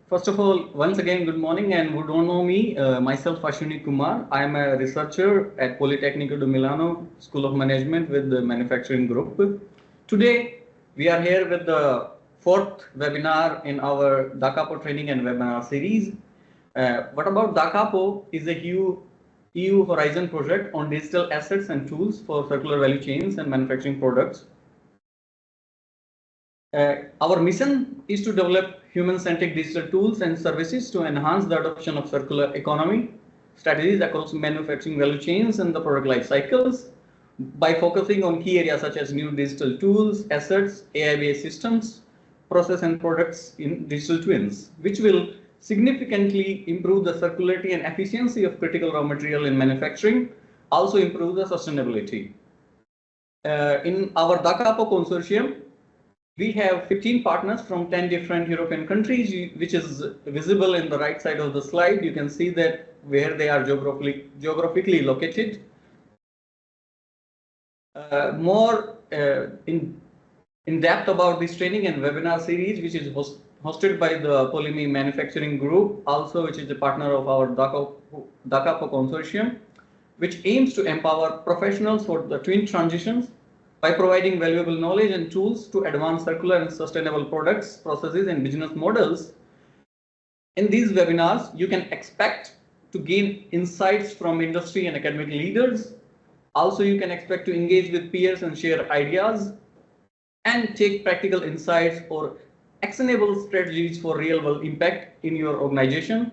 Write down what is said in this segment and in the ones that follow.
First of all, once again, good morning, and who don't know me, myself Ashwini Kumar. I am a researcher at Politecnico di Milano School of Management with the Manufacturing Group. Today, we are here with the fourth webinar in our DaCapo training and webinar series. What about DaCapo is a EU Horizon project on digital assets and tools for circular value chains and manufacturing products. Our mission is to develop human-centric digital tools and services to enhance the adoption of circular economy strategies across manufacturing value chains and the product life cycles by focusing on key areas such as new digital tools, assets, AI-based systems, process and products in digital twins, which will significantly improve the circularity and efficiency of critical raw material in manufacturing, also improve the sustainability. In our DaCapo consortium, we have 15 partners from 10 different European countries, which is visible in the right side of the slide. You can see that where they are geographically located. More in depth about this training and webinar series, which is hosted by the Polyme Manufacturing Group, also which is a partner of our DaCapo consortium, which aims to empower professionals for the twin transitions by providing valuable knowledge and tools to advance circular and sustainable products, processes, and business models. In these webinars, you can expect to gain insights from industry and academic leaders. Also, you can expect to engage with peers and share ideas and take practical insights or actionable strategies for real-world impact in your organization.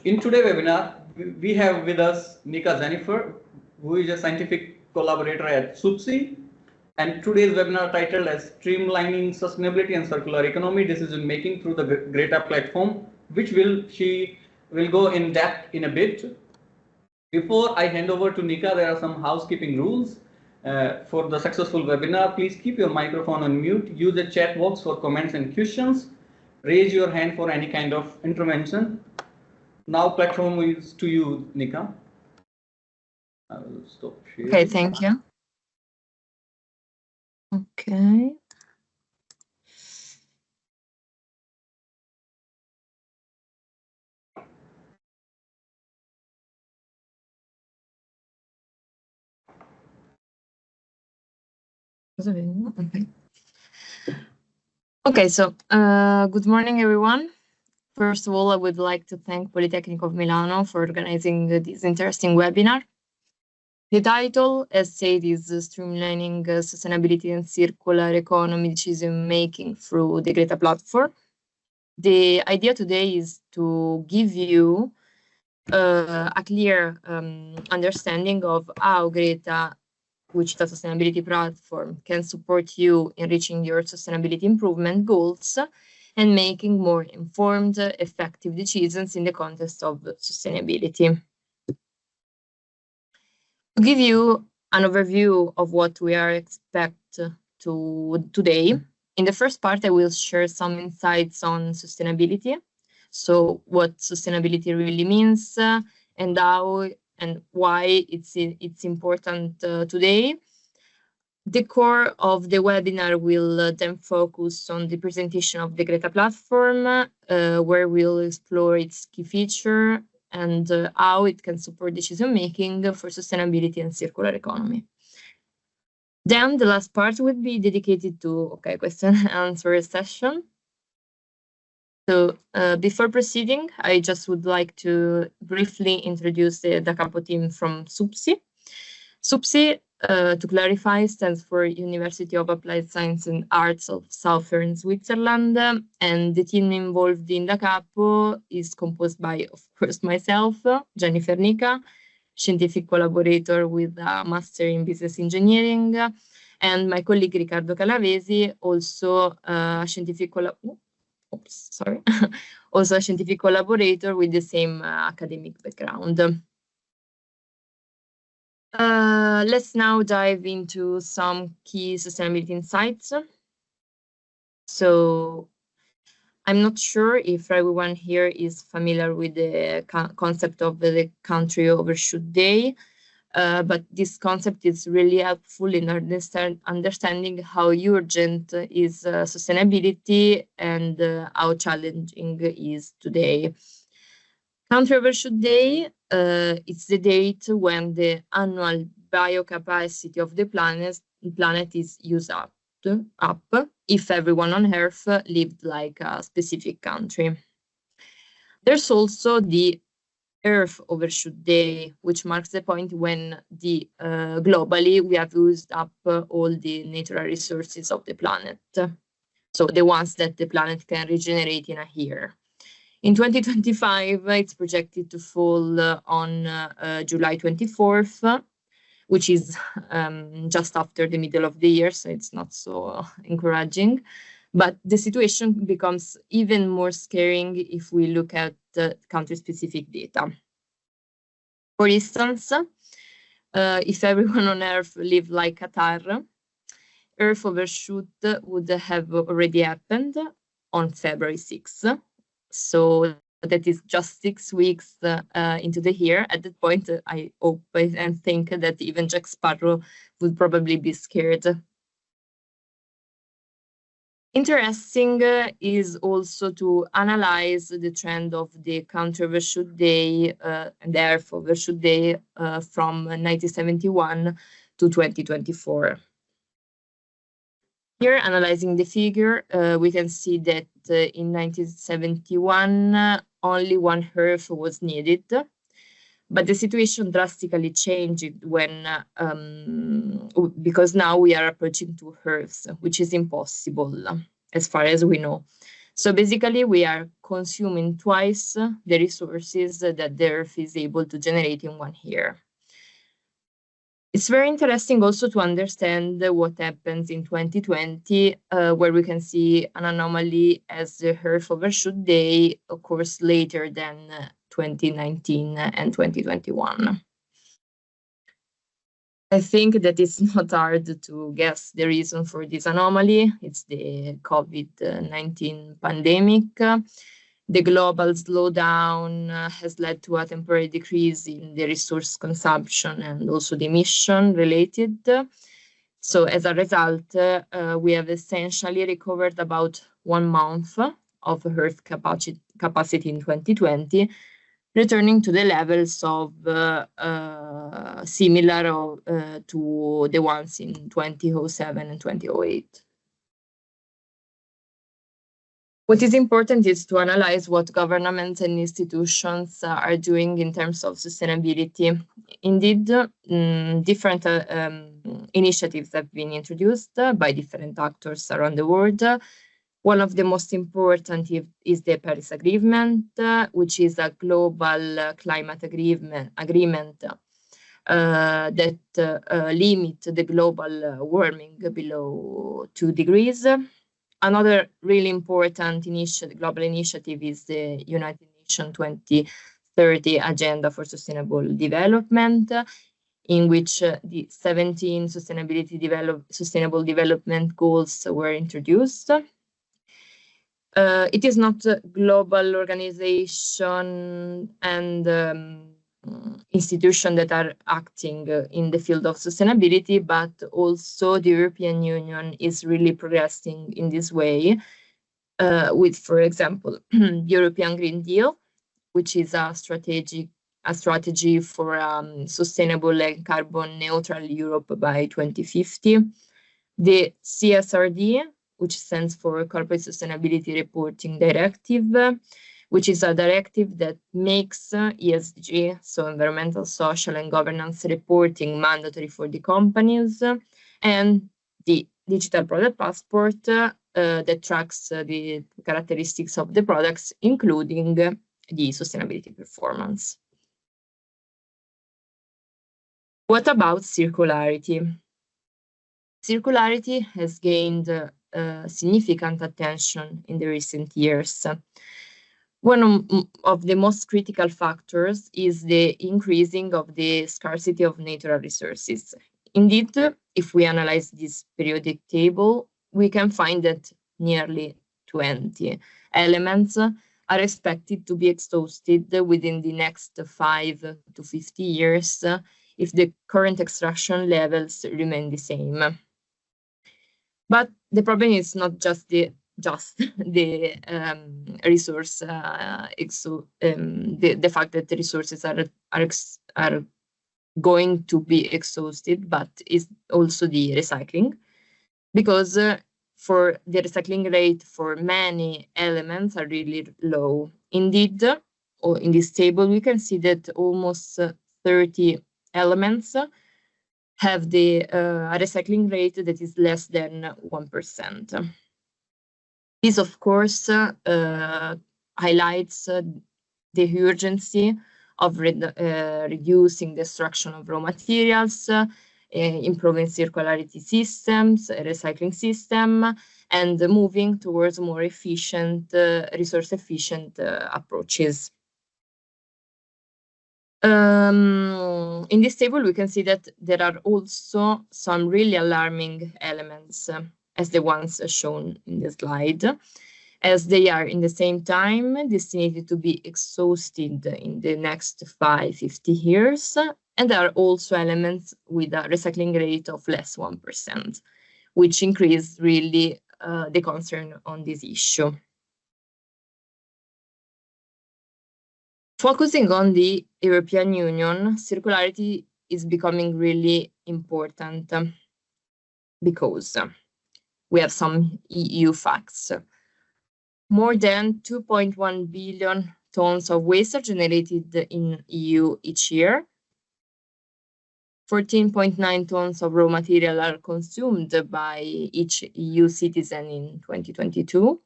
In today's webinar, we have with us Nika Jennifer, who is a scientific collaborator at SUPSI, and today's webinar titled as Streamlining Sustainability and Circular Economy Decision Making through the GRETA platform, which she will go in depth in a bit. Before I hand over to Nika, there are some housekeeping rules. For the successful webinar, please keep your microphone on mute, use the chat box for comments and questions, raise your hand for any kind of intervention. Now platform is to you, Nika. I will stop sharing. Okay, thank you. Okay. Okay, so good morning, everyone. First of all, I would like to thank Politecnico of Milano for organizing this interesting webinar. The title, as said, is Streamlining Sustainability and Circular Economy Decision Making through the GRETA platform. The idea today is to give you a clear understanding of how GRETA, which the sustainability platform, can support you in reaching your sustainability improvement goals and making more informed, effective decisions in the context of sustainability. To give you an overview of what we are expect to today, in the first part, I will share some insights on sustainability. So what sustainability really means and how and why it's important today. The core of the webinar will then focus on the presentation of the GRETA platform, where we'll explore its key feature and how it can support decision-making for sustainability and circular economy. Then the last part will be dedicated to question and answer session. So before proceeding, I just would like to briefly introduce the DaCapo team from SUPSI. SUPSI, to clarify, stands for University of Applied Science and Arts of Southern Switzerland, and the team involved in DaCapo is composed by, of course, myself, Jennifer Nika, scientific collaborator with a Master in Business Engineering, and my colleague Riccardo Calavesi, also a scientific also a scientific collaborator with the same academic background. Let's now dive into some key sustainability insights. So I'm not sure if everyone here is familiar with the concept of the Country Overshoot Day. But this concept is really helpful in understanding how urgent is sustainability and how challenging it is today. Country Overshoot Day is the date when the annual biocapacity of the planet is used up if everyone on Earth lived like a specific country. There's also the Earth Overshoot Day, which marks the point when globally we have used up all the natural resources of the planet. So the ones that the planet can regenerate in a year. In 2025, it's projected to fall on July 24th, which is just after the middle of the year, so it's not so encouraging. But the situation becomes even more scaring if we look at country-specific data. For instance, if everyone on Earth lived like Qatar, Earth Overshoot would have already happened on February 6th. So that is just 6 weeks into the year. At that point, I hope and think that even Jack Sparrow would probably be scared. Interesting is also to analyze the trend of the Country Overshoot Day and the Earth Overshoot Day from 1971 to 2024. Here, analyzing the figure, we can see that in 1971, only one Earth was needed, but the situation drastically changed when, because now we are approaching 2 Earths, which is impossible as far as we know. So basically, we are consuming twice the resources that the Earth is able to generate in 1 year. It's very interesting also to understand what happens in 2020, where we can see an anomaly as the Earth Overshoot Day occurs later than 2019 and 2021. I think that it's not hard to guess the reason for this anomaly. It's the COVID-19 pandemic. The global slowdown has led to a temporary decrease in the resource consumption and also the emission related. So as a result, we have essentially recovered about 1 month of Earth capacity in 2020, returning to the levels of similar to the ones in 2007 and 2008. What is important is to analyze what governments and institutions are doing in terms of sustainability. Indeed, different initiatives have been introduced by different actors around the world. One of the most important is the Paris Agreement, which is a global climate agreement that limits the global warming below 2 degrees. Another really important global initiative is the United Nations 2030 Agenda for Sustainable Development, in which the 17 sustainable development goals were introduced. It is not a global organization and institutions that are acting in the field of sustainability, but also the European Union is really progressing in this way with, for example, the European Green Deal, which is a strategy for sustainable and carbon neutral Europe by 2050. The CSRD, which stands for Corporate Sustainability Reporting Directive, which is a directive that makes ESG, so environmental, social, and governance reporting mandatory for the companies, and the Digital Product Passport that tracks the characteristics of the products, including the sustainability performance. What about circularity? Circularity has gained significant attention in the recent years. One of the most critical factors is the increasing of the scarcity of natural resources. Indeed, if we analyze this periodic table, we can find that nearly 20 elements are expected to be exhausted within the next 5 to 50 years if the current extraction levels remain the same. But the problem is not just the resource, the fact that the resources are going to be exhausted, but is also the recycling, because for the recycling rate for many elements are really low. Indeed, or in this table, we can see that almost 30 elements have the recycling rate that is less than 1%. This, of course, highlights the urgency of reducing the destruction of raw materials, improving circularity systems, recycling system, and moving towards more efficient, resource-efficient approaches. In this table, we can see that there are also some really alarming elements, as the ones shown in the slide, as they are in the same time destined to be exhausted in the next 50 years, and there are also elements with a recycling rate of less 1%, which increase really the concern on this issue. Focusing on the European Union, circularity is becoming really important because we have some EU facts. More than 2.1 billion tons of waste are generated in EU each year. 14.9 tons of raw material are consumed by each EU citizen in 2022.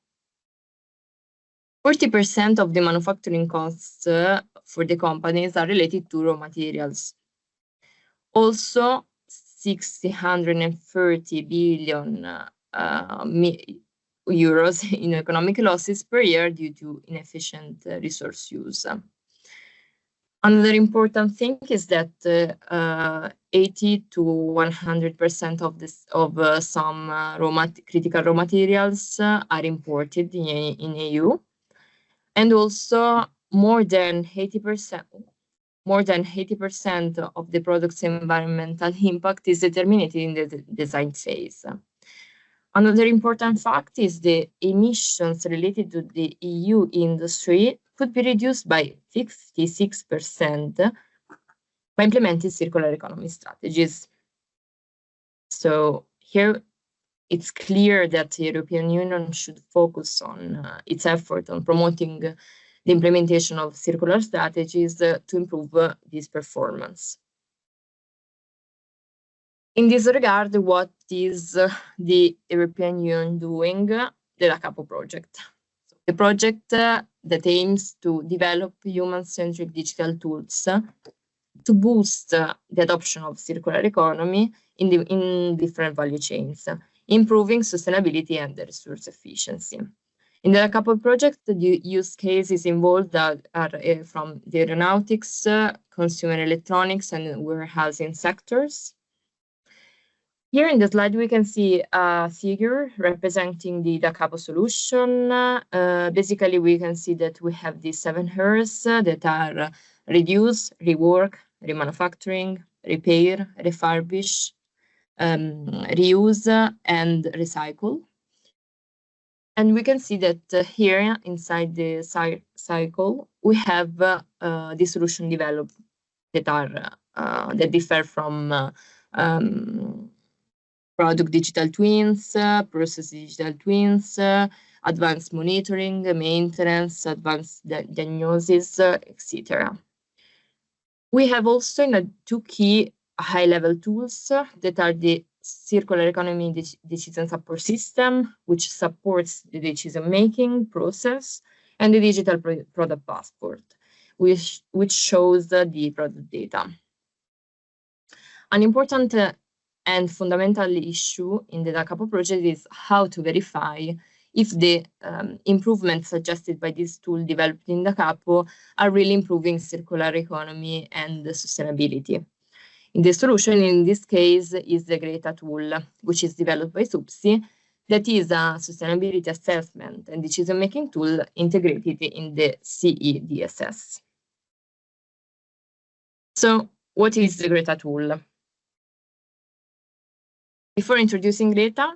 40% of the manufacturing costs for the companies are related to raw materials. Also, 630 billion euros in economic losses per year due to inefficient resource use. Another important thing is that 80 to 100% of some critical raw materials are imported in EU, and also more than 80% of the product's environmental impact is determined in the design phase. Another important fact is the emissions related to the EU industry could be reduced by 56% by implementing circular economy strategies. So here it's clear that the European Union should focus on its effort on promoting the implementation of circular strategies to improve this performance. In this regard, what is the European Union doing? The DaCapo project. The project that aims to develop human-centric digital tools to boost the adoption of circular economy in different value chains, improving sustainability and resource efficiency. In the DaCapo project, the use cases involved are from the aeronautics, consumer electronics, and warehousing sectors. Here in the slide, we can see a figure representing the DaCapo solution. Basically, we can see that we have these 7 Rs that are reduce, rework, remanufacturing, repair, refurbish, reuse, and recycle. And we can see that here inside the cycle, we have the solution developed that are that differ from product digital twins, process digital twins, advanced monitoring, maintenance, advanced diagnosis, etc. We have also 2 key high-level tools that are the circular economy decision support system, which supports the decision-making process, and the digital product passport, which shows the product data. An important and fundamental issue in the DaCapo project is how to verify if the improvements suggested by this tool developed in DaCapo are really improving circular economy and sustainability. In the solution, in this case, is the GRETA tool, which is developed by SUPSI, that is a sustainability assessment and decision-making tool integrated in the CE DSS. So what is the GRETA tool? Before introducing GRETA,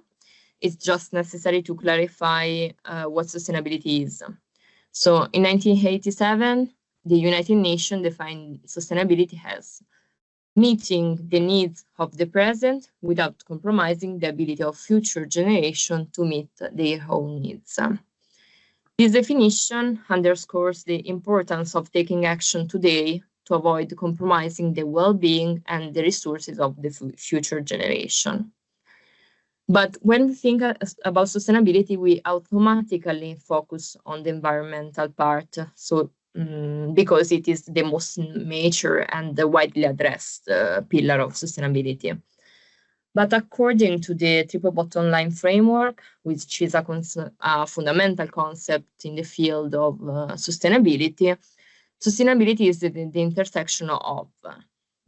it's just necessary to clarify what sustainability is. So in 1987, the United Nations defined sustainability as meeting the needs of the present without compromising the ability of future generations to meet their own needs. This definition underscores the importance of taking action today to avoid compromising the well-being and the resources of the future generation. But when we think about sustainability, we automatically focus on the environmental part. So because it is the most mature and the widely addressed pillar of sustainability. But according to the triple bottom line framework, which is a fundamental concept in the field of sustainability, sustainability is the intersection of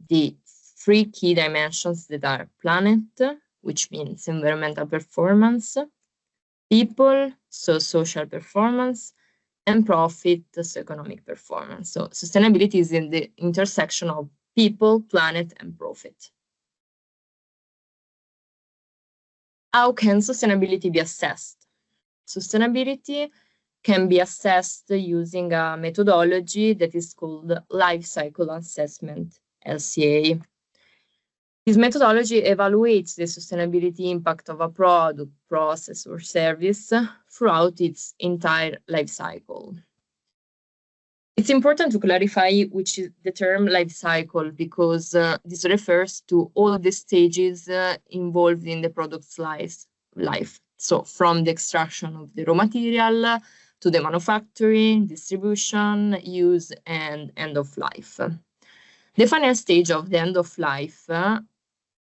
the three key dimensions that are planet, which means environmental performance, people, so social performance, and profit, so economic performance. So sustainability is in the intersection of people, planet, and profit. How can sustainability be assessed? Sustainability can be assessed using a methodology that is called life cycle assessment, LCA. This methodology evaluates the sustainability impact of a product, process, or service throughout its entire life cycle. It's important to clarify which is the term life cycle because this refers to all the stages involved in the product's life. So from the extraction of the raw material to the manufacturing, distribution, use, and end of life. The final stage of the end of life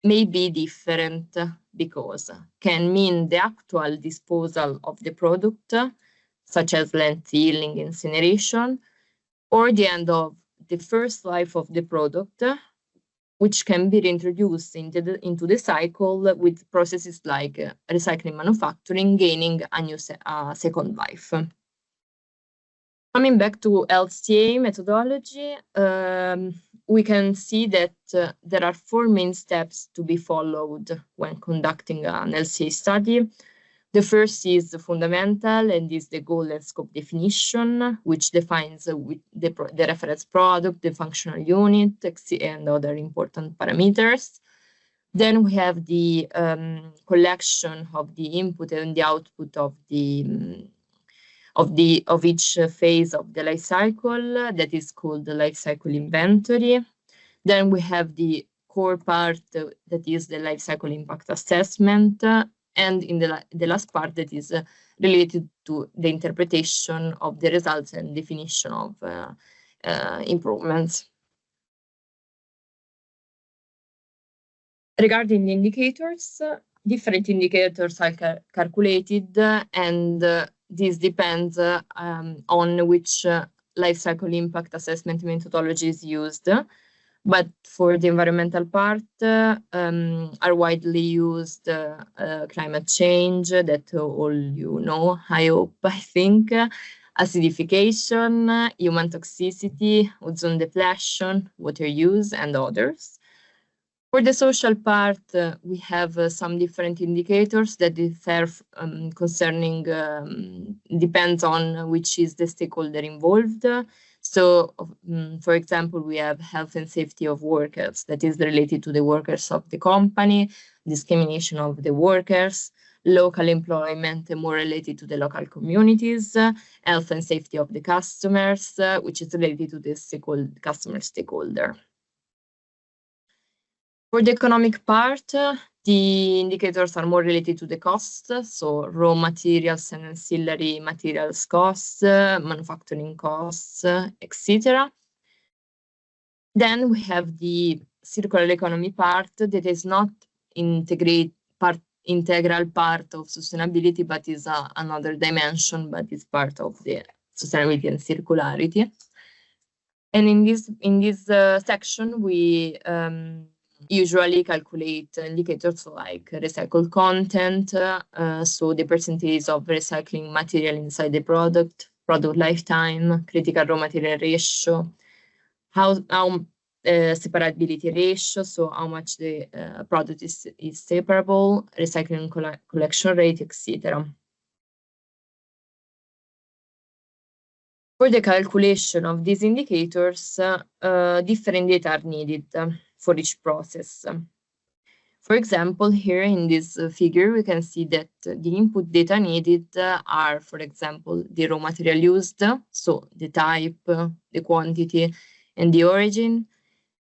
may be different because can mean the actual disposal of the product, such as landfilling, incineration, or the end of the first life of the product, which can be reintroduced into the cycle with processes like recycling manufacturing, gaining a new second life. Coming back to LCA methodology, we can see that there are four main steps to be followed when conducting an LCA study. The first is the fundamental and is the goal and scope definition, which defines the reference product, the functional unit, and other important parameters. Then we have the collection of the input and the output of each phase of the life cycle, that is called the life cycle inventory. Then we have the core part that is the life cycle impact assessment, and in the last part that is related to the interpretation of the results and definition of improvements. Regarding the indicators, different indicators are calculated, and this depends on which life cycle impact assessment methodology is used. But for the environmental part, are widely used climate change, that all you know, I hope, I think, acidification, human toxicity, ozone depletion, water use, and others. For the social part, we have some different indicators that differ concerning, depends on which is the stakeholder involved. So, for example, we have health and safety of workers, that is related to the workers of the company, discrimination of the workers, local employment, more related to the local communities, health and safety of the customers, which is related to the customer stakeholder. For the economic part, the indicators are more related to the costs, so raw materials and ancillary materials costs, manufacturing costs, etc. Then we have the circular economy part that is not integral part of sustainability, but is another dimension, but is part of the sustainability and circularity. And in this section, we usually calculate indicators like recycled content, so the percentage of recycling material inside the product lifetime, critical raw material ratio, how separability ratio, so how much the product is separable, recycling collection rate, etc. For the calculation of these indicators, different data are needed for each process. For example, here in this figure, we can see that the input data needed are, for example, the raw material used, so the type, the quantity, and the origin,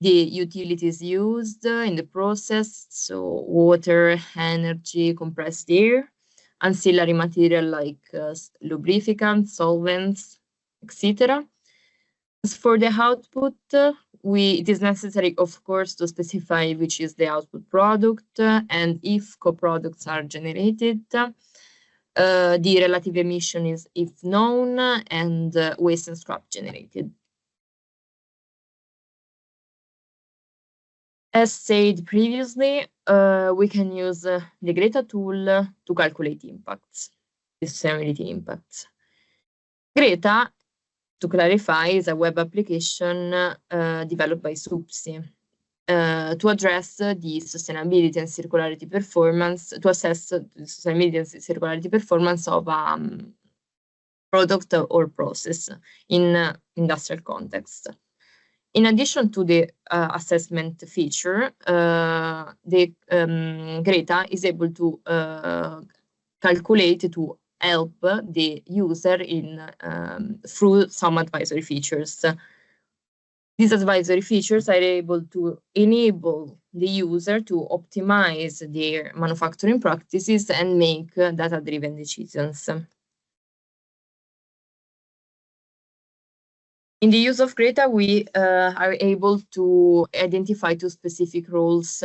the utilities used in the process, so water, energy, compressed air, ancillary material like lubricants, solvents, etc. As for the output, it is necessary, of course, to specify which is the output product, and if co-products are generated, the relative emission is if known, and waste and scrap generated. As said previously, we can use the GRETA tool to calculate impacts, the sustainability impacts. GRETA, to clarify, is a web application developed by SUPSI to address the sustainability and circularity performance, to assess the sustainability and circularity performance of a product or process in industrial context. In addition to the assessment feature, the GRETA is able to calculate, to help the user through some advisory features. These advisory features are able to enable the user to optimize their manufacturing practices and make data-driven decisions. In the use of GRETA, we are able to identify two specific roles.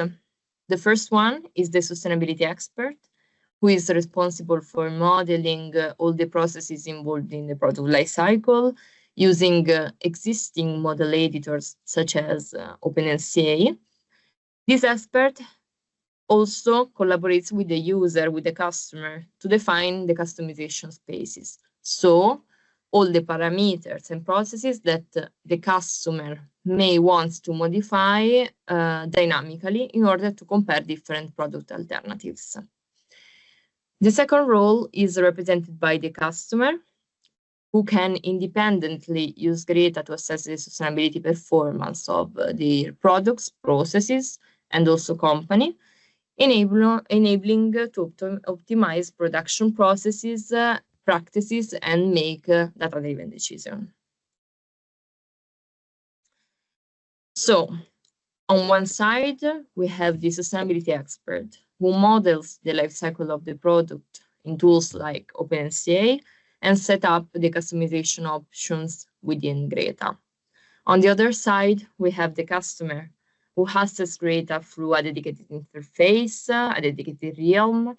The first one is the sustainability expert, who is responsible for modeling all the processes involved in the product life cycle using existing model editors such as OpenLCA. This expert also collaborates with the user, with the customer, to define the customization spaces. So all the parameters and processes that the customer may want to modify dynamically in order to compare different product alternatives. The second role is represented by the customer, who can independently use GRETA to assess the sustainability performance of their products, processes, and also company, enabling to optimize production processes, practices, and make data-driven decisions. So, on one side, we have the sustainability expert, who models the life cycle of the product in tools like OpenLCA and set up the customization options within GRETA. On the other side, we have the customer, who accesses GRETA through a dedicated interface, a dedicated realm,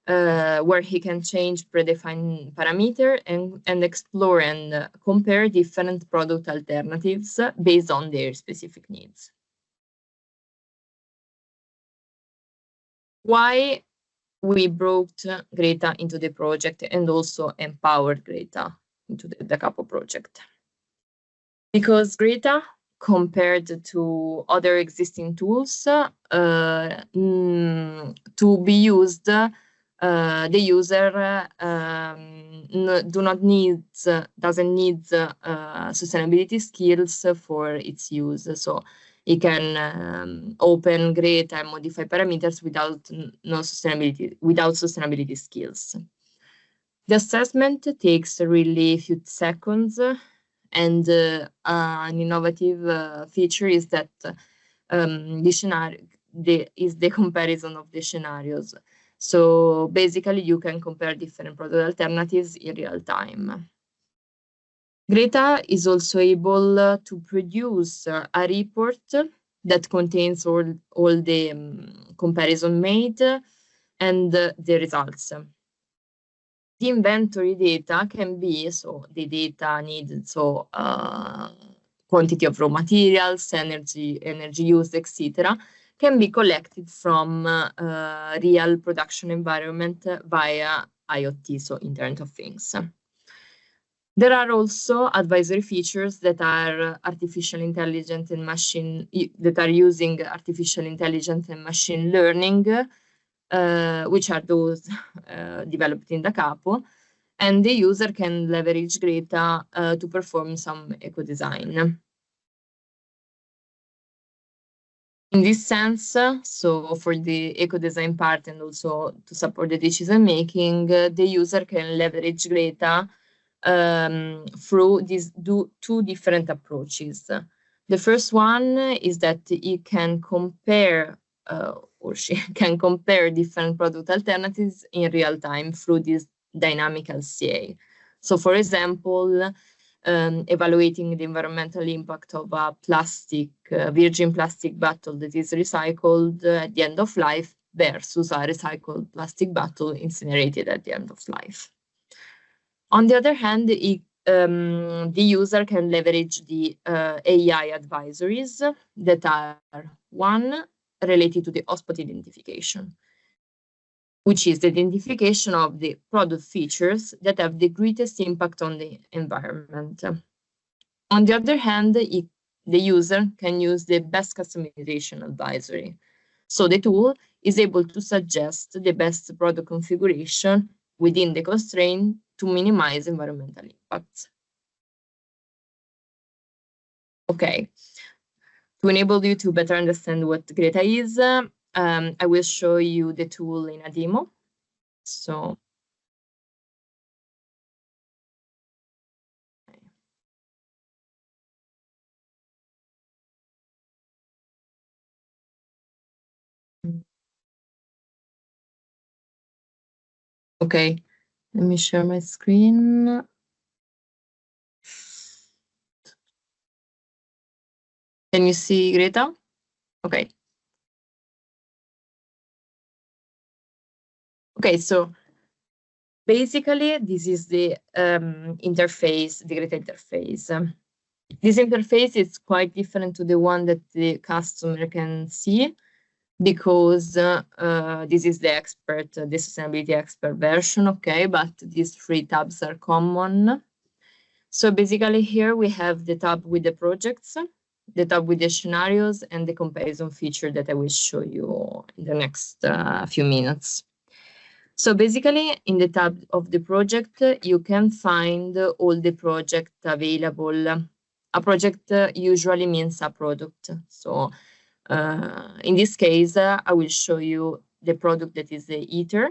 where he can change predefined parameters and explore and compare different product alternatives based on their specific needs. Why we brought GRETA into the project and also empowered GRETA into the DaCapo project? Because GRETA, compared to other existing tools, to be used, the user doesn't need sustainability skills for its use. So it can open GRETA and modify parameters without sustainability skills. The assessment takes really a few seconds, and an innovative feature is that is the comparison of the scenarios. So basically, you can compare different product alternatives in real time. GRETA is also able to produce a report that contains all the comparison made and the results. The inventory data can be, so the data needed, so quantity of raw materials, energy used, etc., can be collected from real production environment via IoT, so Internet of Things. There are also advisory features that are artificial intelligence and that are using artificial intelligence and machine learning, which are those developed in DaCapo, and the user can leverage GRETA to perform some eco-design. In this sense, so for the eco-design part and also to support the decision-making, the user can leverage GRETA through these two different approaches. The first one is that he can compare or she can compare different product alternatives in real time through this dynamic LCA. So for example, evaluating the environmental impact of a plastic, virgin plastic bottle that is recycled at the end of life versus a recycled plastic bottle incinerated at the end of life. On the other hand, the user can leverage the AI advisories that are one related to the hotspot identification, which is the identification of the product features that have the greatest impact on the environment. On the other hand, the user can use the best customization advisory. So the tool is able to suggest the best product configuration within the constraint to minimize environmental impacts. Okay, to enable you to better understand what GRETA is, I will show you the tool in a demo. So, okay, let me share my screen. Can you see GRETA? Okay. Okay, so basically this is the interface, the GRETA interface. This interface is quite different to the one that the customer can see, because this is the expert, the sustainability expert version, okay, but these three tabs are common. So basically here we have the tab with the projects, the tab with the scenarios, and the comparison feature that I will show you in the next few minutes. So basically in the tab of the project, you can find all the projects available. A project usually means a product. So in this case, I will show you the product that is the heater.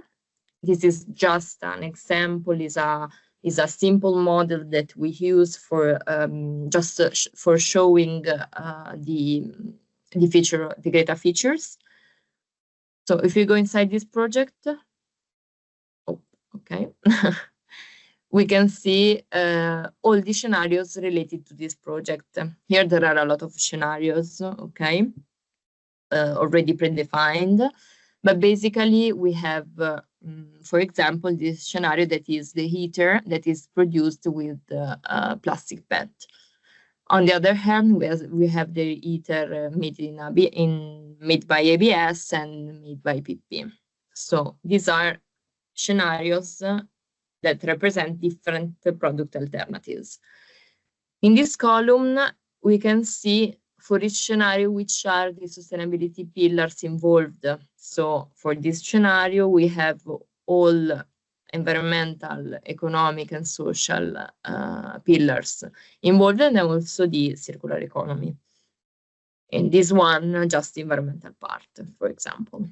This is just an example, is a simple model that we use for just for showing the feature, the GRETA features. So if you go inside this project, oh, okay, we can see all the scenarios related to this project. Here there are a lot of scenarios, okay, already predefined, but basically we have, for example, this scenario that is the heater that is produced with plastic PET. On the other hand, we have the heater made by ABS and made by PP. So these are scenarios that represent different product alternatives. In this column, we can see for each scenario which are the sustainability pillars involved. So for this scenario, we have all environmental, economic, and social pillars involved, and also the circular economy. In this one, just the environmental part, for example.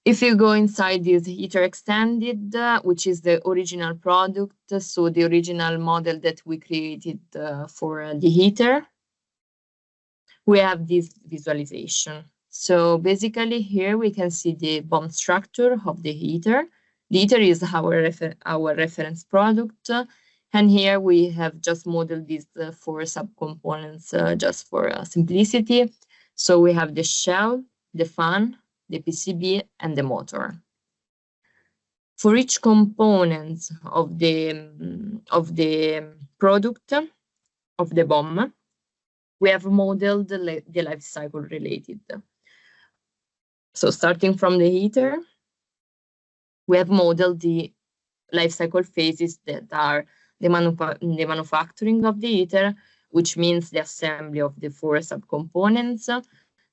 If you go inside this heater extended, which is the original product, so the original model that we created for the heater, we have this visualization. So basically here we can see the BOM structure of the heater. The heater is our reference product. And here we have just modeled these 4 subcomponents just for simplicity. So we have the shell, the fan, the PCB, and the motor. For each component of the product, of the BOM, we have modeled the life cycle related. So starting from the heater, we have modeled the life cycle phases that are the manufacturing of the ITER, which means the assembly of the 4 subcomponents,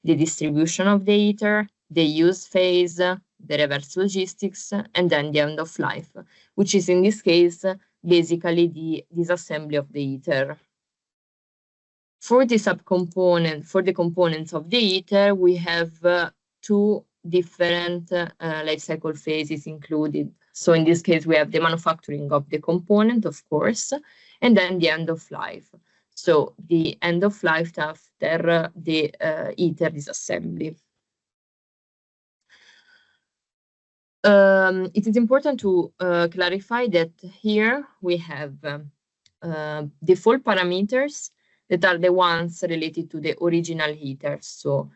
the distribution of the ITER, the use phase, the reverse logistics, and then the end of life, which is in this case basically the disassembly of the ITER. For the components of the ITER, we have 2 different life cycle phases included. So in this case, we have the manufacturing of the component, of course, and then the end of life. So the end of life after the ITER disassembly. It is important to clarify that here we have default parameters that are the ones related to the original ITER. So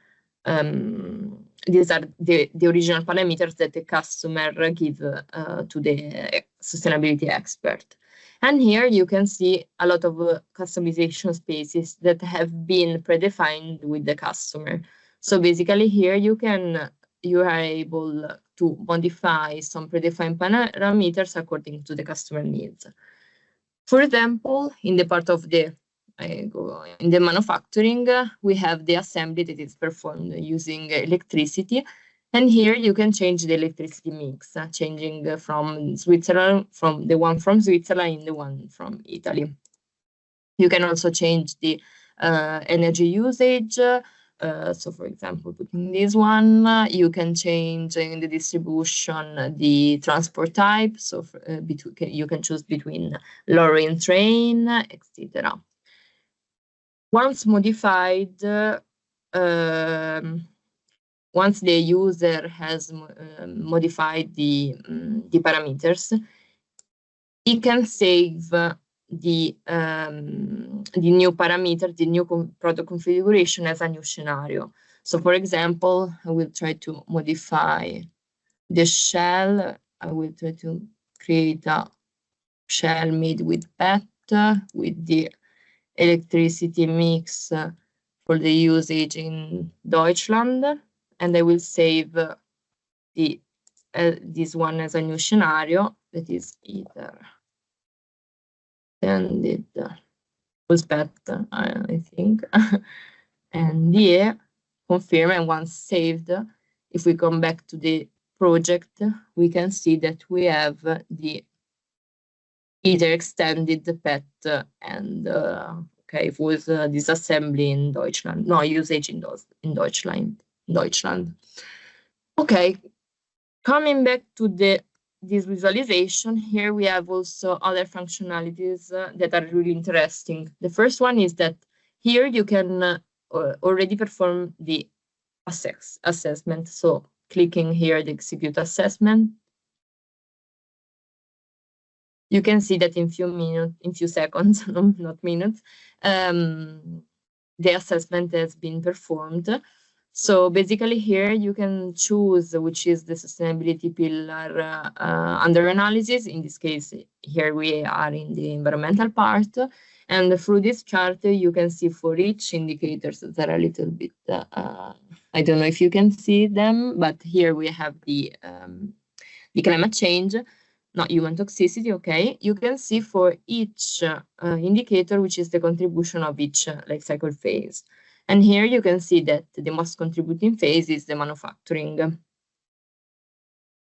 these are the original parameters that the customer give to the sustainability expert. And here you can see a lot of customization spaces that have been predefined with the customer. So basically here you are able to modify some predefined parameters according to the customer needs. For example, in the part of the in the manufacturing, we have the assembly that is performed using electricity. And here you can change the electricity mix, changing from Switzerland, from the one from Switzerland and the one from Italy. You can also change the energy usage. So for example, putting this one, you can change in the distribution the transport type. So you can choose between lorry and train, etc. Once modified, once the user has modified the parameters, he can save the new parameter, the new product configuration as a new scenario. So for example, I will try to modify the shell. I will try to create a shell made with PET with the electricity mix for the usage in Deutschland. And I will save this one as a new scenario that is either and it was better, I think. And yeah, confirm, and once saved, if we come back to the project, we can see that we have the either extended the PET and okay, it was disassembly in Deutschland, no usage in Deutschland. Okay, coming back to this visualization, here we have also other functionalities that are really interesting. The first one is that here you can already perform the assessment. So clicking here the execute assessment, you can see that in few seconds, not minutes, the assessment has been performed. So basically here you can choose which is the sustainability pillar under analysis. In this case, here we are in the environmental part. And through this chart, you can see for each indicators that are a little bit, I don't know if you can see them, but here we have the climate change, not human toxicity, okay? You can see for each indicator, which is the contribution of each life cycle phase. And here you can see that the most contributing phase is the manufacturing.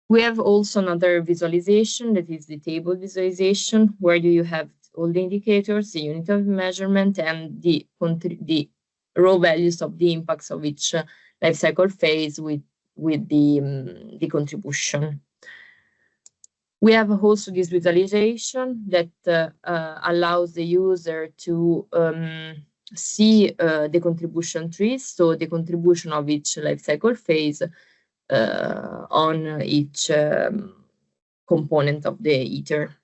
We have also another visualization, that is the table visualization, where you have all the indicators, the unit of measurement, and the raw values of the impacts of each life cycle phase with the contribution. We have also this visualization that allows the user to see the contribution trees, so the contribution of each life cycle phase on each component of the ITER.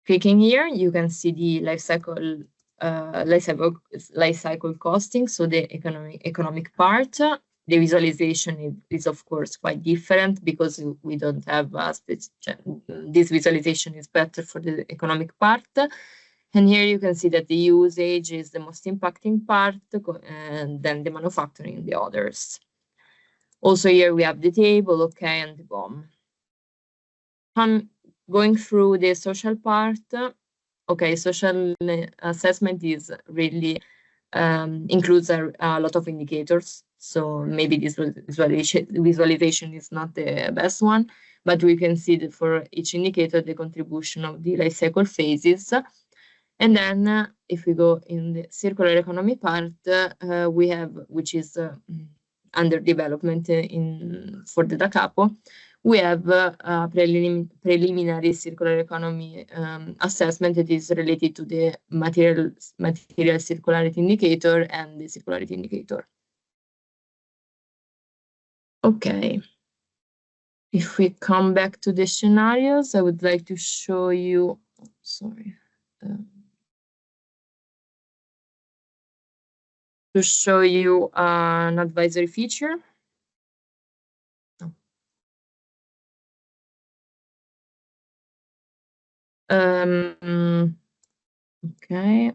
Clicking here, you can see the life cycle costing, so the economic part. The visualization is of course quite different because we don't have this visualization is better for the economic part. And here you can see that the usage is the most impacting part, and then the manufacturing the others. Also here we have the table, okay, and the BOM. going through the social part, okay, social assessment is really includes a lot of indicators. So maybe this visualization is not the best one, but we can see that for each indicator, the contribution of the life cycle phases. And then if we go in the circular economy part, we have, which is under development for the DaCapo, we have a preliminary circular economy assessment that is related to the material circularity indicator and the circularity indicator. Okay. If we come back to the scenarios, I would like to show you, sorry. To show you an advisory feature. Okay,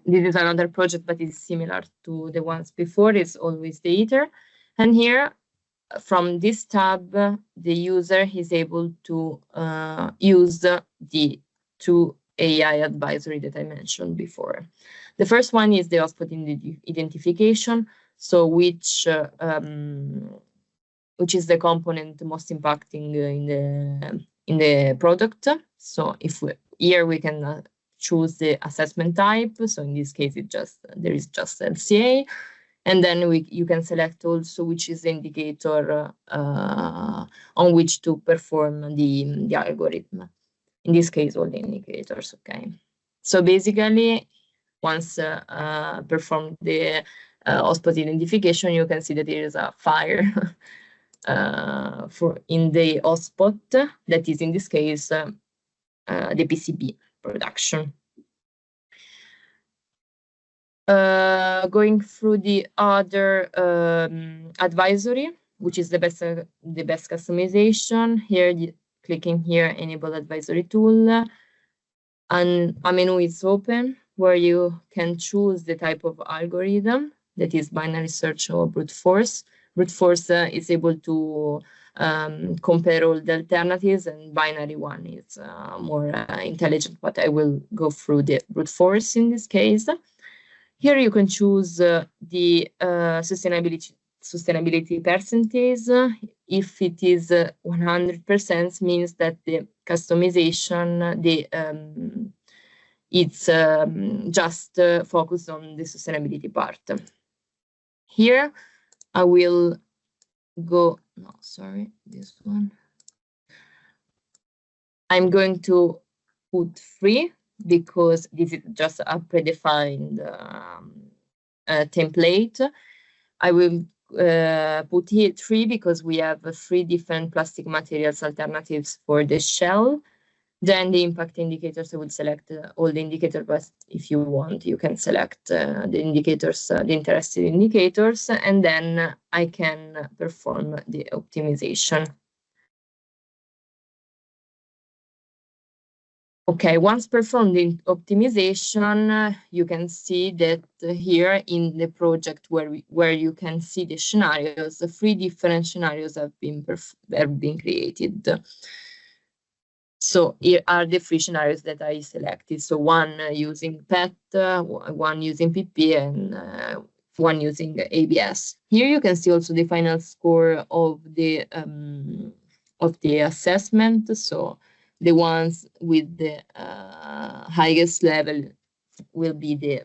this is another project, but it's similar to the ones before. It's always the ITER. And here, from this tab, the user is able to use the two AI advisory that I mentioned before. The first one is the hotspot identification, so which is the component most impacting in the product. So here we can choose the assessment type. So in this case, there is just LCA, and then you can select also which is the indicator on which to perform the algorithm. In this case, all the indicators. Okay. So basically, once performed the hotspot identification, you can see that there is a fire in the hotspot that is in this case the PCB production. Going through the other advisory, which is the best customization. Here, clicking here, enable advisory tool, and a menu is open where you can choose the type of algorithm, that is binary search or brute force. Brute force is able to compare all the alternatives, and binary one is more intelligent, but I will go through the brute force in this case. Here you can choose the sustainability percentage. If it is 100%, means that the customization, it's just focused on the sustainability part. Here I will go, no, sorry, this one. I'm going to put 3 because this is just a predefined template. I will put here 3 because we have 3 different plastic materials alternatives for the shell. Then the impact indicators, I will select all the indicators, but if you want, you can select the indicators, the interested indicators, and then I can perform the optimization. Okay, once performed the optimization, you can see that here in the project where you can see the scenarios, the 3 different scenarios have been created. So here are the 3 scenarios that I selected. So one using PET, one using PP, and one using ABS. Here you can see also the final score of the assessment. So the ones with the highest level will be the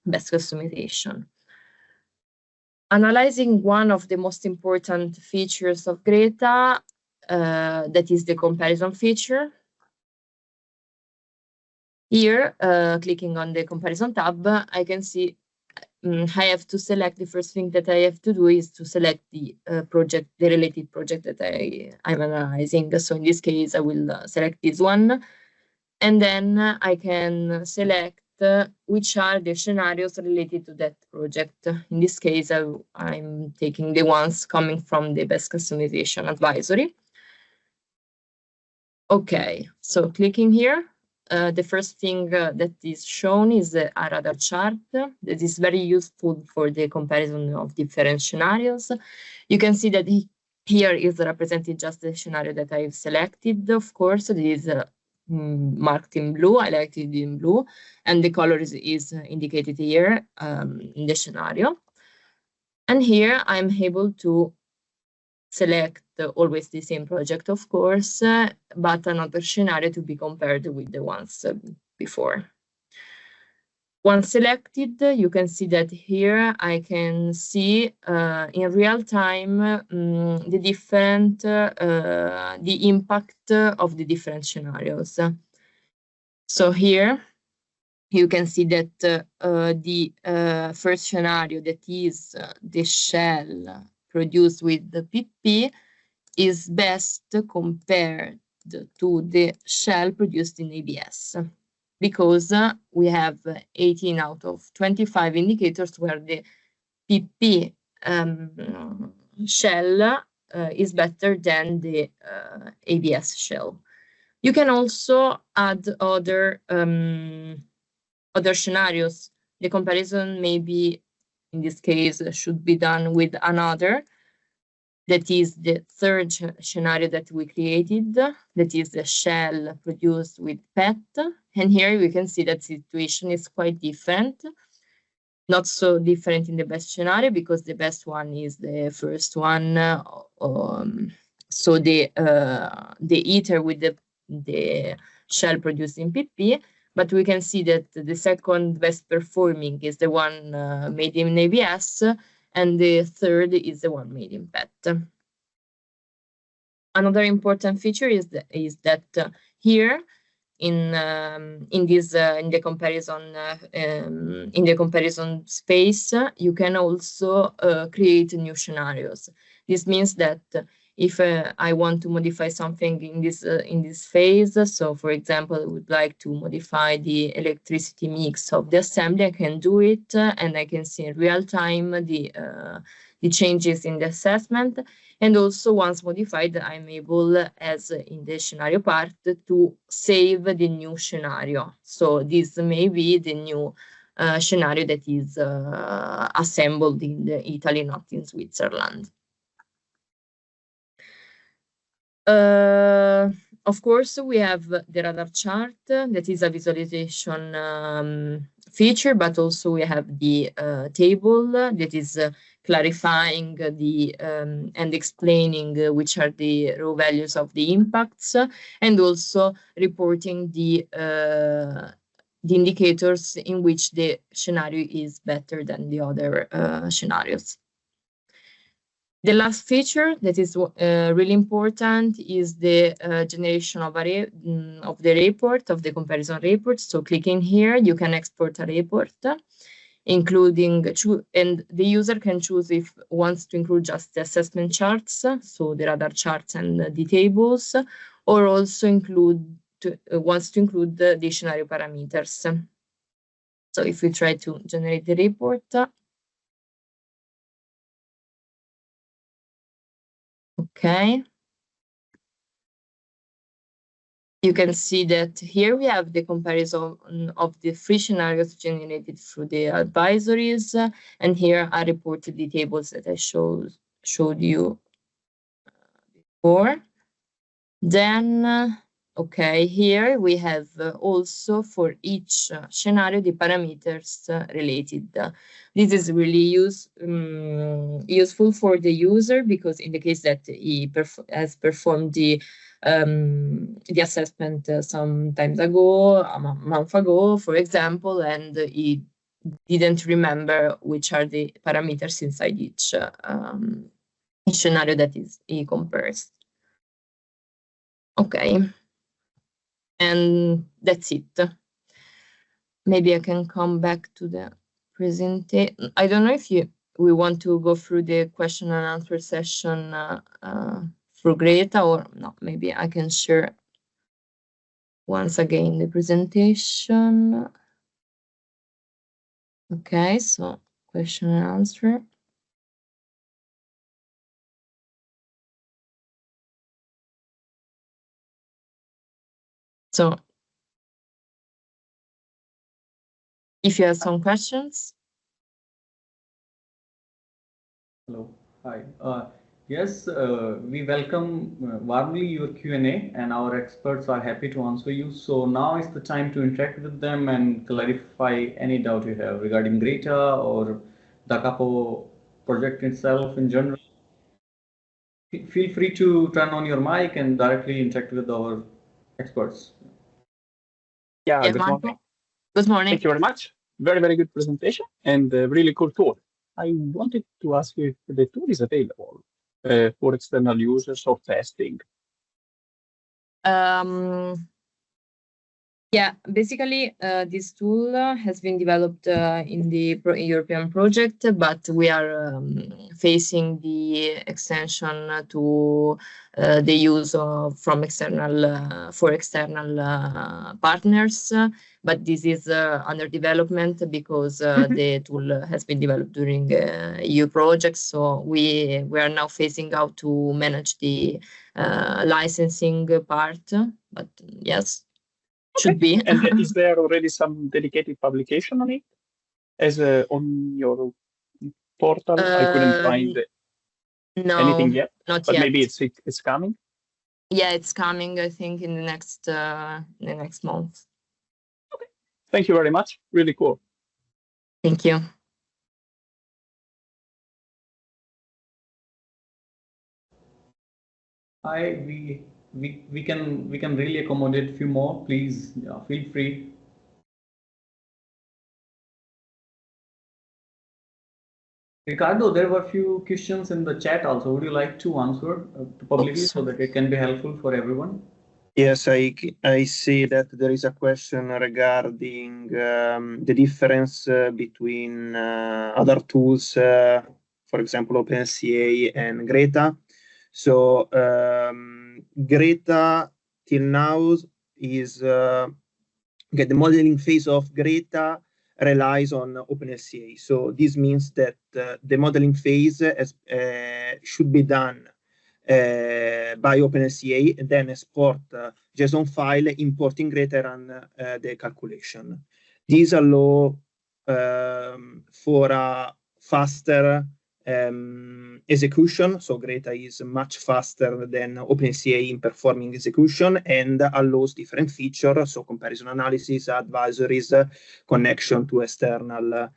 best customization. Analyzing one of the most important features of GRETA, that is the comparison feature. Here, clicking on the comparison tab, I can see I have to select, the first thing that I have to do is to select the project, the related project that I'm analyzing. So in this case, I will select this one. And then I can select which are the scenarios related to that project. In this case, I'm taking the ones coming from the best customization advisory. Okay, so clicking here. The first thing that is shown is a radar chart that is very useful for the comparison of different scenarios. You can see that Here is represented just the scenario that I've selected, of course. It is marked in blue, highlighted in blue, and the color is indicated here in the scenario. And here I'm able to select always the same project, of course, but another scenario to be compared with the ones before. Once selected, you can see that here I can see in real time the different, the impact of the different scenarios. So here you can see that the first scenario, that is the shell produced with the PP, is best compared to the shell produced in ABS, because we have 18 out of 25 indicators where the PP shell is better than the ABS shell. You can also add other scenarios. The comparison maybe in this case should be done with another. That is the third scenario that we created, that is the shell produced with PET. And here we can see that the situation is quite different. Not so different in the best scenario, because the best one is the first one. So the ether with the shell produced in PP. But we can see that the second best performing is the one made in ABS, and the third is the one made in PET. Another important feature is that here in the comparison space, you can also create new scenarios. This means that if I want to modify something in this phase, so for example, I would like to modify the electricity mix of the assembly, I can do it, and I can see in real time the changes in the assessment. And also, once modified, I'm able, as in the scenario part, to save the new scenario. So this may be the new scenario that is assembled in Italy, not in Switzerland. Of course, we have the radar chart, that is a visualization feature, but also we have the table that is clarifying the and explaining which are the raw values of the impacts, and also reporting the indicators in which the scenario is better than the other scenarios. The last feature that is really important is the generation of the report, of the comparison report. So clicking here, you can export a report, including, and the user can choose if wants to include just the assessment charts, so the radar charts and the tables, or also wants to include the scenario parameters. So if we try to generate the report, okay. You can see that here we have the comparison of the three scenarios generated through the advisories, and here I reported the tables that I showed you before. Then, okay, here we have also for each scenario the parameters related. This is really useful for the user, because in the case that he has performed the assessment some times ago, a month ago, for example, and he didn't remember which are the parameters inside each scenario that he compares. Okay, and that's it. Maybe I can come back to the presentation. I don't know if we want to go through the question and answer session through GRETA, or not. Maybe I can share once again the presentation. Okay, so question and answer. So if you have some questions. Hello, hi. Yes, we welcome warmly your Q&A, and our experts are happy to answer you. So now is the time to interact with them and clarify any doubt you have regarding GRETA or the DaCapo project itself in general. Feel free to turn on your mic and directly interact with our experts. Yeah, Yeah, good Marco. morning. Good morning. Thank you very much. Very, very good presentation and a really cool tool. I wanted to ask you if the tool is available for external users or testing. Yeah, basically, this tool has been developed in the European project, but we are facing the extension to the use of from external for external partners. But this is under development because the tool has been developed during EU projects. So we are now phasing out to manage the licensing part. But yes. Should be. And is there already some dedicated publication on it? As on your portal, I couldn't find anything yet. Not but yet. Maybe it's coming. Yeah, it's coming. I think in the next month. Okay. Thank you very much. Really cool. Thank you. We can really accommodate a few more. Please feel free. Ricardo, there were a few questions in the chat also. Would you like to answer publicly so that it can be helpful for everyone? Yes, I see that there is a question regarding the difference between other tools, for example, OpenCA and GRETA. So GRETA till now is the modeling phase of GRETA relies on OpenSCA. So this means that the modeling phase should be done by OpenSCA and then export JSON file, importing GRETA and the calculation. These allow for a faster execution. So GRETA is much faster than OpenSCA in performing execution and allows different features, so comparison analysis, advisories, connection to external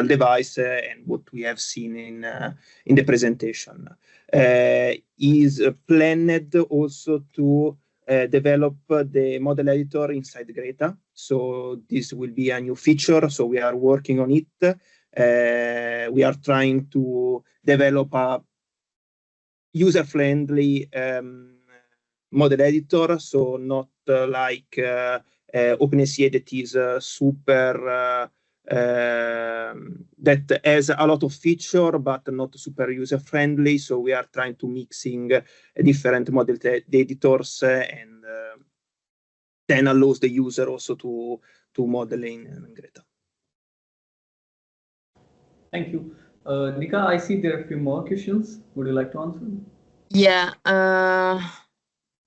device, and what we have seen in the presentation. Is planned also to develop the model editor inside GRETA. So this will be a new feature. So we are working on it. We are trying to develop a user-friendly model editor. So not like OpenSCA that is super that has a lot of feature but not super user-friendly. So we are trying to mixing different model editors and then allows the user also to model in GRETA. Thank you. Nika, I see there are a few more questions. Would you like to answer? Yeah,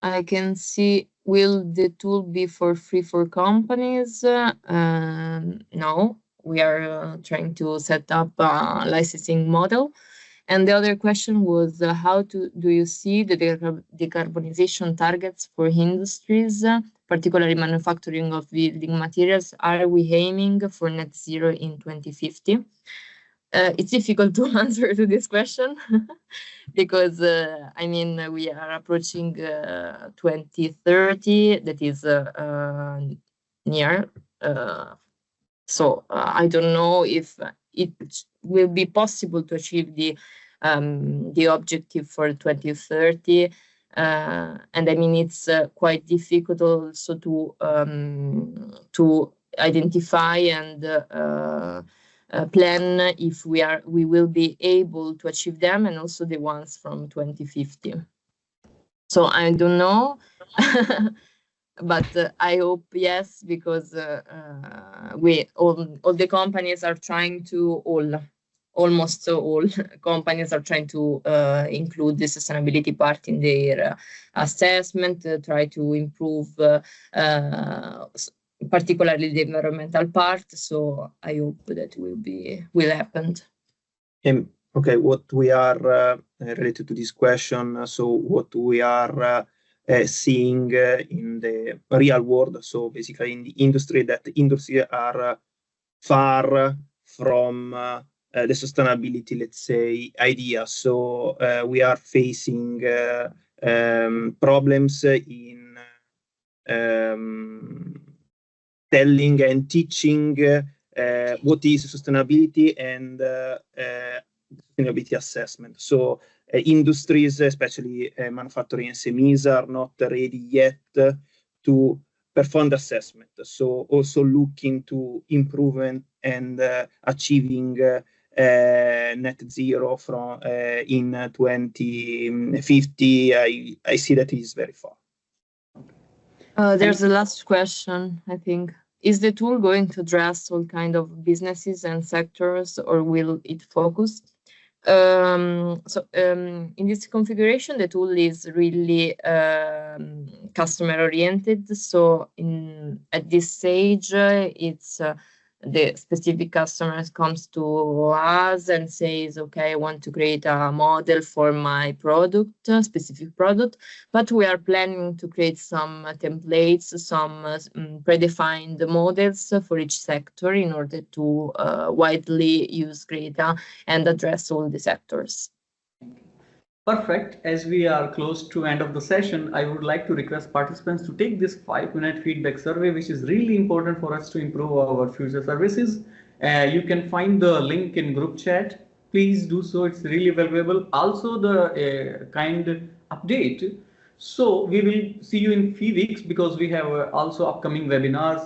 I can see. Will the tool be for free for companies? No, we are trying to set up a licensing model. And the other question was, how do you see the decarbonization targets for industries, particularly manufacturing of building materials? Are we aiming for net zero in 2050? It's difficult to answer to this question because, I mean, we are approaching 2030, that is near. So I don't know if it will be possible to achieve the objective for 2030. And I mean, it's quite difficult also to identify and plan if we will be able to achieve them, and also the ones from 2050. So I don't know. But I hope yes, because all the companies are trying to almost all companies are trying to include the sustainability part in their assessment, try to improve particularly the environmental part. So I hope that will happen. Okay, what we are related to this question, so what we are seeing in the real world, so basically in the industry, that the industry are far from the sustainability, let's say, idea. So we are facing problems in telling and teaching what is sustainability and sustainability assessment. So industries, especially manufacturing SMEs, are not ready yet to perform the assessment. So also looking to improvement and achieving net zero from in 2050. I see that it is very far. There's a last question, I think. Is the tool going to address all kind of businesses and sectors, or will it focus? In this configuration, the tool is really customer oriented. So at this stage, it's the specific customer comes to us and says, okay, I want to create a model for my product, specific product, but we are planning to create some templates, some predefined models for each sector in order to widely use GRETA and address all the sectors. Perfect. As we are close to end of the session, I would like to request participants to take this 5-minute feedback survey, which is really important for us to improve our future services. You can find the link in group chat. Please do so. It's really valuable. Also, the kind update. So we will see you in few weeks, because we have also upcoming webinars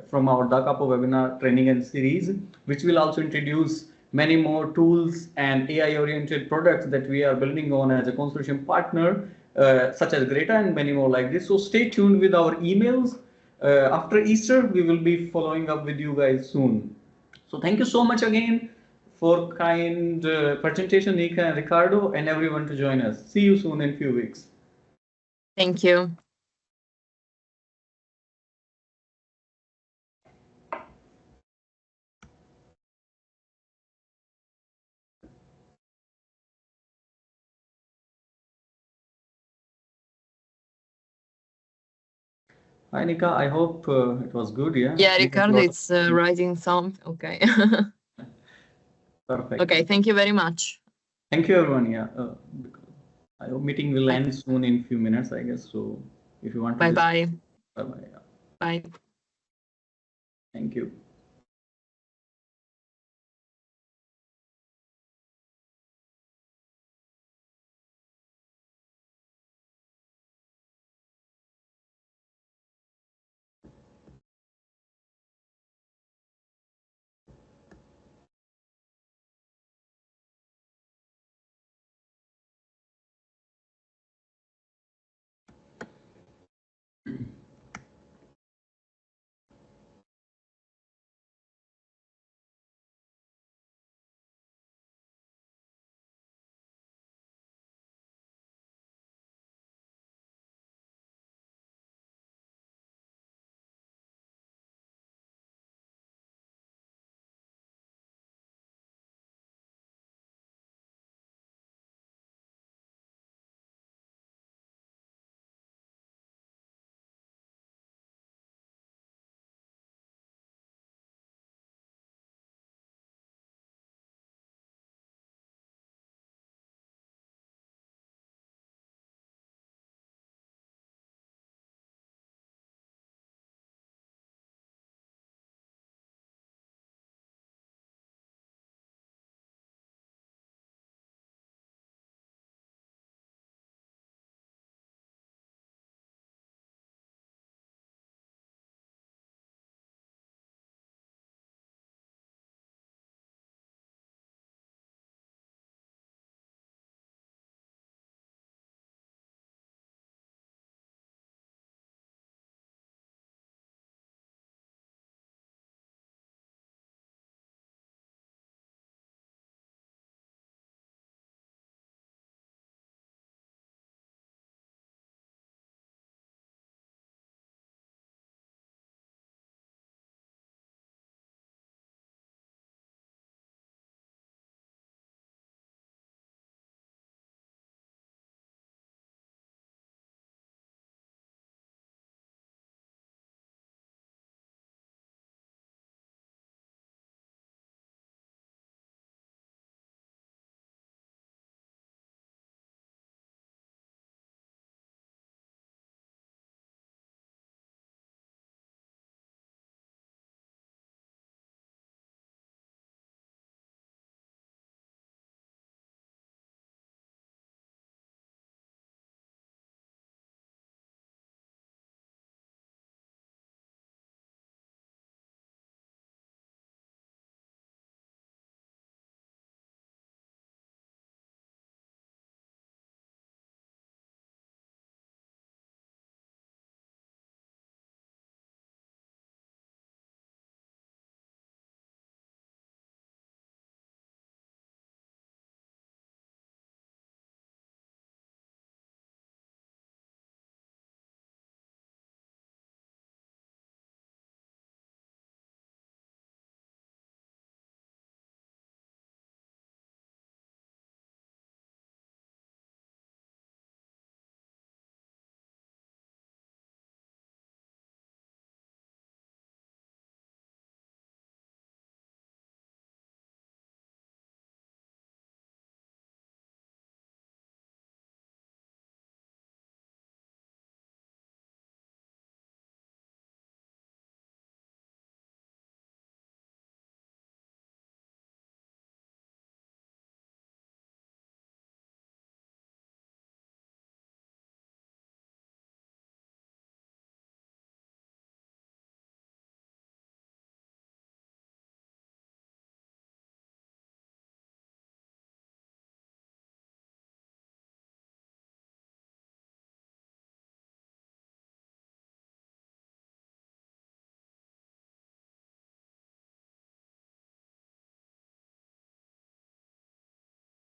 from our DaCapo webinar training and series, which will also introduce many more tools and AI-oriented products that we are building on as a consortium partner, such as GRETA and many more like this. So stay tuned with our emails. After Easter, we will be following up with you guys soon. So thank you so much again for kind presentation, Nika and Ricardo, and everyone to join us. See you soon in few weeks. Thank you. Hi, Nika. I hope it was good. Yeah. Yeah, Ricardo, it's writing some. Okay. Perfect. Okay. Thank you very much. Thank you, everyone. Yeah. I hope meeting will end soon in few minutes, I guess. So if you want to. Bye-bye. Bye-bye. Bye. Thank you.